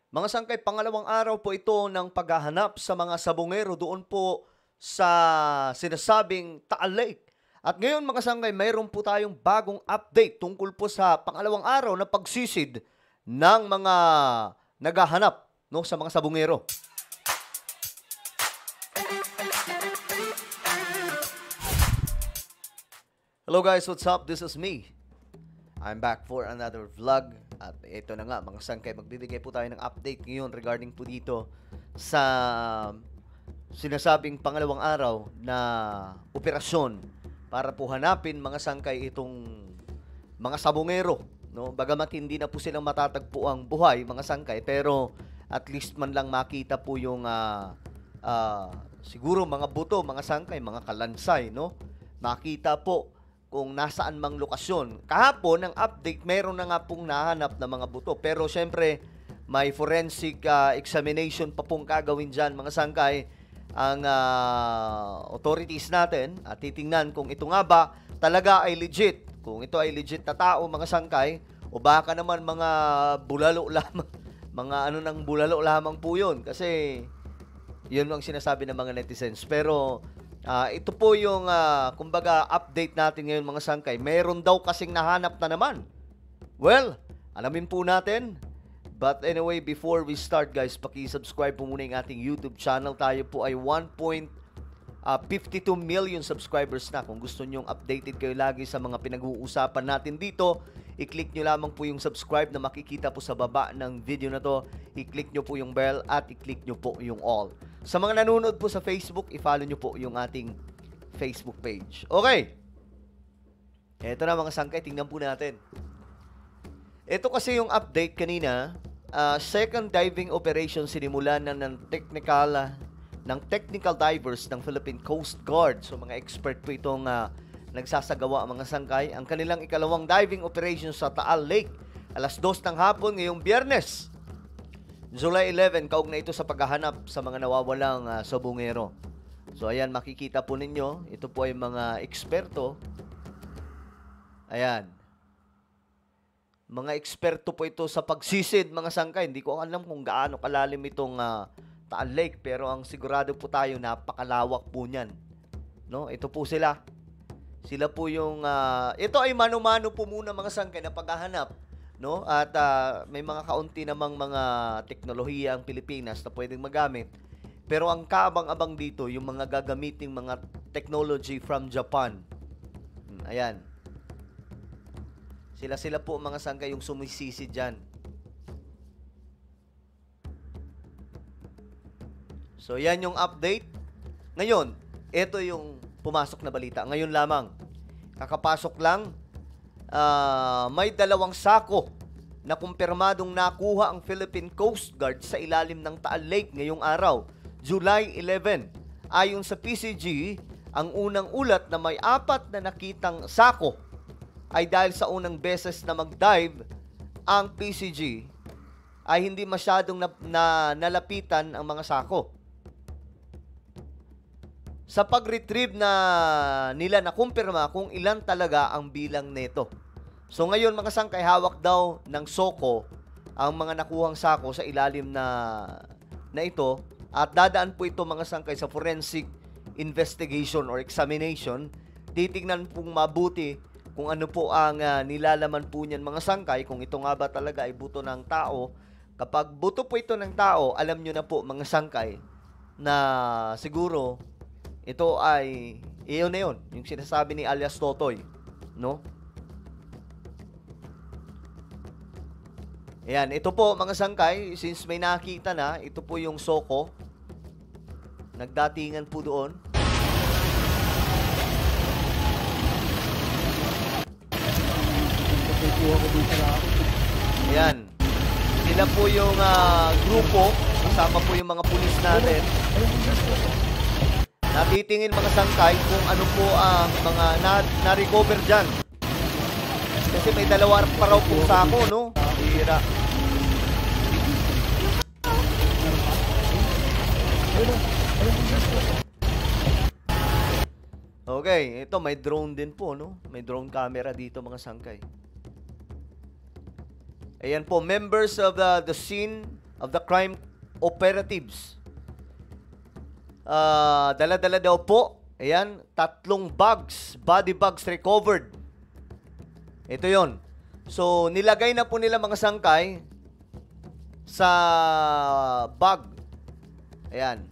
Mga sangkay, pangalawang araw po ito ng paghahanap sa mga sabongero doon po sa sinasabing Taal Lake. At ngayon mga sangkay, mayroon po tayong bagong update tungkol po sa pangalawang araw na pagsisid ng mga naghahanap sa mga sabongero. Hello guys, what's up? This is me. I'm back for another vlog. At ito na nga mga sangkay, magbibigay po tayo ng update ngayon regarding po dito sa sinasabing pangalawang araw na operasyon para po hanapin mga sangkay itong mga sabongero. Bagamat hindi na po silang matatagpo ang buhay mga sangkay, pero at least man lang makita po yung siguro mga buto, mga sangkay, mga kalansay, makita po kung nasaan mang lokasyon. Kahapon, ang update, meron na nga pong nahanap na mga buto. Pero syempre, may forensic examination pa pong gagawin dyan, mga sangkay, ang authorities natin. At titingnan kung ito nga ba talaga ay legit. Kung ito ay legit na tao, mga sangkay, o baka naman mga bulalo lamang. Mga ng bulalo lamang po yun. Kasi, yun ang sinasabi ng mga netizens. Pero, ito po yung, kumbaga, update natin ngayon mga sangkay. Meron daw kasing nahanap na naman. Well, alamin po natin. But anyway, before we start guys, paki-subscribe po muna yung ating YouTube channel. Tayo po ay 1.52 million subscribers na. Kung gusto nyong updated kayo lagi sa mga pinag-uusapan natin dito, i-click nyo lamang po yung subscribe na makikita po sa baba ng video na to. I-click nyo po yung bell at i-click nyo po yung all. Sa mga nanonood po sa Facebook, i-follow nyo po yung ating Facebook page. Okay. Ito na mga sangkay, tingnan po natin. Ito kasi yung update kanina. Second diving operation sinimulan na ng technical divers ng Philippine Coast Guard. So mga expert po itong nagsasagawa mga sangkay. Ang kanilang ikalawang diving operation sa Taal Lake. Alas 2 ng hapon ngayong Biyernes, July 11, kaugnay ito sa paghahanap sa mga nawawalang sabongero. So ayan, makikita po ninyo, ito po ay mga eksperto. Ayan. Mga eksperto po ito sa pagsisid mga sangkay. Hindi ko alam kung gaano kalalim itong Taal Lake, pero ang sigurado po tayo, napakalawak po niyan. Ito po sila. Sila po yung, ito ay mano-mano po muna mga sangkay na paghahanap. At may mga kaunti namang mga teknolohiya ang Pilipinas na pwedeng magamit. Pero ang kaabang-abang dito, yung mga gagamiting mga technology from Japan. Ayan. Sila po mga sangkay yung sumisisi dyan. So yan yung update. Ngayon, ito yung pumasok na balita. Ngayon lamang. Kakapasok lang. May 2 sako na kumpirmadong nakuha ang Philippine Coast Guard sa ilalim ng Taal Lake ngayong araw, July 11. Ayon sa PCG, ang unang ulat na may 4 na nakitang sako ay dahil sa unang beses na mag-dive ang PCG ay hindi masyadong nalapitan ang mga sako. Sa pag-retrieve na nila nakumpirma kung ilan talaga ang bilang neto. So ngayon mga sangkay, hawak daw ng SOCO ang mga nakuhang sako sa ilalim na ito, at dadaan po ito mga sangkay sa forensic investigation or examination. Titignan pong mabuti kung ano po ang nilalaman po niyan mga sangkay, kung ito nga ba talaga ay buto ng tao. Kapag buto po ito ng tao, alam nyo na po mga sangkay na siguro ito ay, iyon na yun, yung sinasabi ni alias Totoy, Ayan, ito po mga sangkay, since may nakita na, ito po yung SOCO. Nagdatingan po doon. Ayan. Sila po yung grupo, kasama po yung mga pulis natin. Natitingin mga sangkay kung ano po ang mga na-recover dyan. Kasi may 2 pa raw po sako, Hira. Okay, ito may drone din po, May drone camera dito mga sangkay. Ayan po, members of the scene of the crime operatives. Dala-dala daw po, ayan, 3 bags, body bags recovered. Ito yon. So, nilagay na po nila mga sangkay sa bag. Ayan.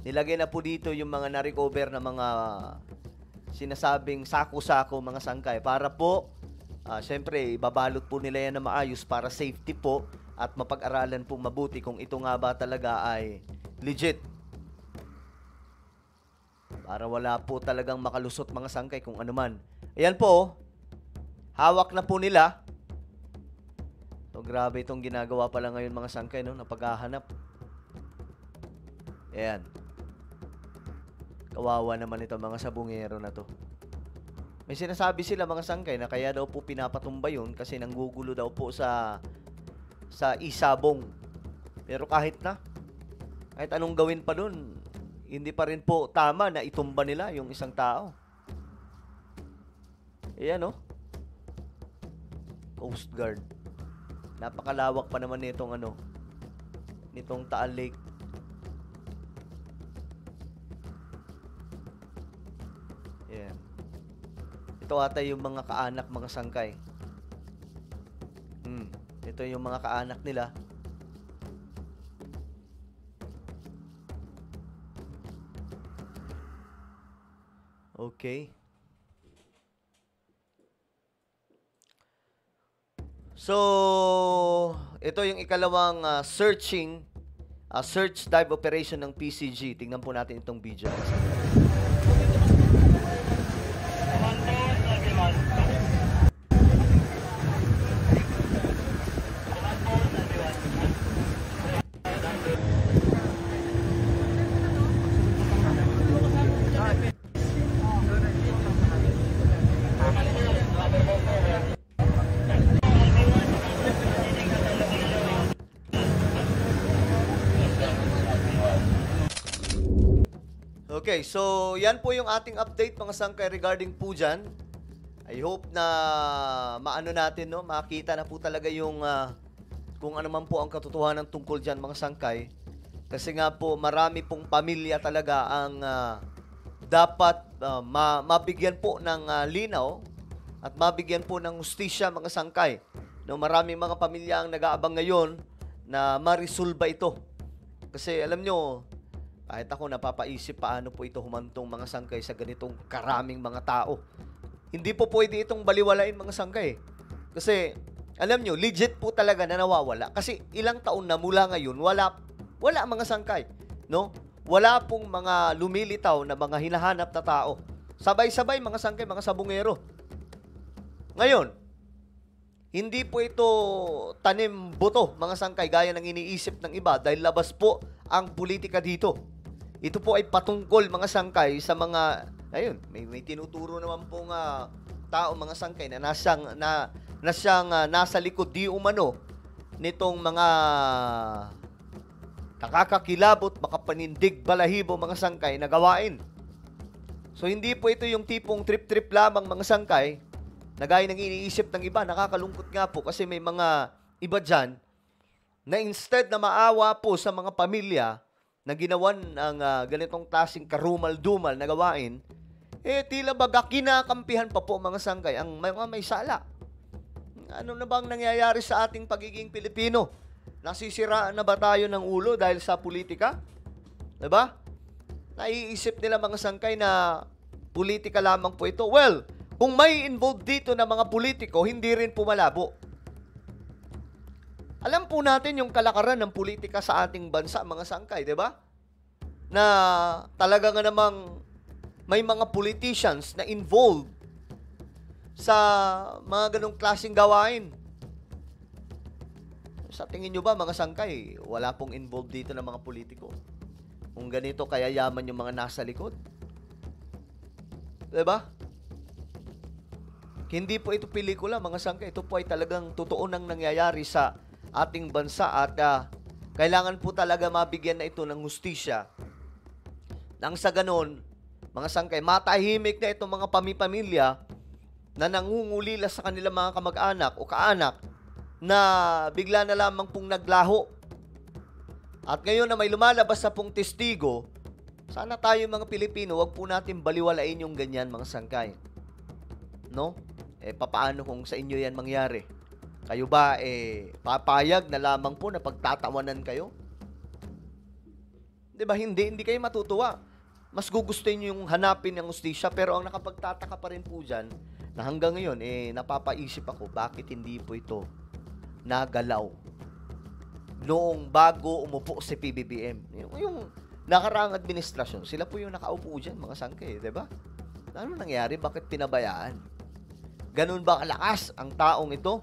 Nilagay na po dito yung mga na-recover na mga sinasabing sako-sako mga sangkay para po, syempre, ibabalot po nila yan na maayos para safety po at mapag-aralan po mabuti kung ito nga ba talaga ay legit. Para wala po talagang makalusot mga sangkay kung ano man. Ayan po, hawak na po nila. So, grabe itong ginagawa pala ngayon mga sangkay, no? Napaghahanap. Ayan. Kawawa naman ito mga sabungero na to. May sinasabi sila mga sangkay na kaya daw po pinapatumba yun kasi nanggugulo daw po sa isabong. Pero kahit anong gawin pa dun, hindi pa rin po tama na itumba nila yung isang tao. Ayan, no? Coast Guard. Napakalawak pa naman nitong Taal Lake. Ayan. Ito ata yung mga kaanak, mga sangkay. Ito yung mga kaanak nila. Okay. So, ito yung ikalawang search dive operation ng PCG. Tingnan po natin itong video. Okay, so yan po yung ating update mga sangkay regarding po dyan. I hope na maano natin, no? Makita na po talaga yung kung ano man po ang katotohanan tungkol dyan mga sangkay. Kasi nga po marami pong pamilya talaga ang dapat mabigyan po ng linaw at mabigyan po ng hustisya mga sangkay. No, maraming mga pamilya ang nag-aabang ngayon na marisolba ito. Kasi alam nyo, kahit ako napapaisip paano po ito humantong mga sangkay sa ganitong karaming mga tao. Hindi po pwede itong baliwalain mga sangkay. Kasi alam nyo, legit po talaga na nawawala. Kasi ilang taon na mula ngayon, wala mga sangkay. No? Wala pong mga lumilitaw na mga hinahanap na tao. Sabay-sabay mga sangkay, mga sabungero. Ngayon, hindi po ito tanim buto mga sangkay gaya ng iniisip ng iba dahil labas po ang politika dito. Ito po ay patungkol mga sangkay sa mga, ayun, may tinuturo naman pong tao mga sangkay na nasa likod di umano nitong mga nakakakilabot, makapanindig, balahibo mga sangkay na gawain. So hindi po ito yung tipong trip-trip lamang mga sangkay na gaya ng iniisip ng iba. Nakakalungkot nga po kasi may mga iba dyan na instead na maawa po sa mga pamilya na ginawan ang ganitong klaseng karumal-dumal na gawain, tila baga kinakampihan pa po mga sangkay ang mga may sala. Ano na bang nangyayari sa ating pagiging Pilipino? Nasisiraan na ba tayo ng ulo dahil sa politika? Diba? Naiisip nila mga sangkay na politika lamang po ito. Well, kung may involved dito na mga politiko, hindi rin po malabo. Alam po natin yung kalakaran ng politika sa ating bansa, mga sangkay, di ba? Na talaga nga namang may mga politicians na involved sa mga ganong klaseng gawain. Sa tingin nyo ba, mga sangkay, wala pong involved dito ng mga politiko? Kung ganito, kaya yaman yung mga nasa likod. Di ba? Hindi po ito pelikula, mga sangkay. Ito po ay talagang totoo nang nangyayari sa ating bansa at kailangan po talaga mabigyan na ito ng hustisya. Nang sa ganon, mga sangkay, matahimik na itong mga pamilya na nangungulila sa kanilang mga kamag-anak o kaanak na bigla na lamang pong naglaho. At ngayon na may lumalabas na pong testigo, sana tayo mga Pilipino, wag po natin baliwalain yung ganyan mga sangkay. No? Papaano kung sa inyo yan mangyari? Kayo ba, papayag na lamang po na pagtatawanan kayo? Di ba? Hindi kayo matutuwa. Mas gugustuhin nyo yung hanapin ng hustisya, pero ang nakapagtataka pa rin po dyan, na hanggang ngayon, napapaisip ako, bakit hindi po ito nagalaw noong bago umupo si PBBM. Yung nakaraang administrasyon, sila po yung nakaupo dyan, mga sangkay, di ba? Ano nangyari? Bakit pinabayaan? Ganun ba kalakas ang taong ito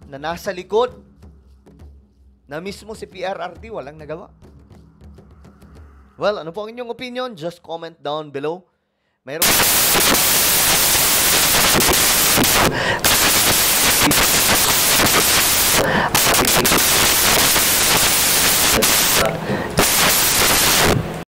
na nasa likod na mismo si PRRD walang nagawa? Well, ano po ang inyong opinion? Just comment down below. Mayroon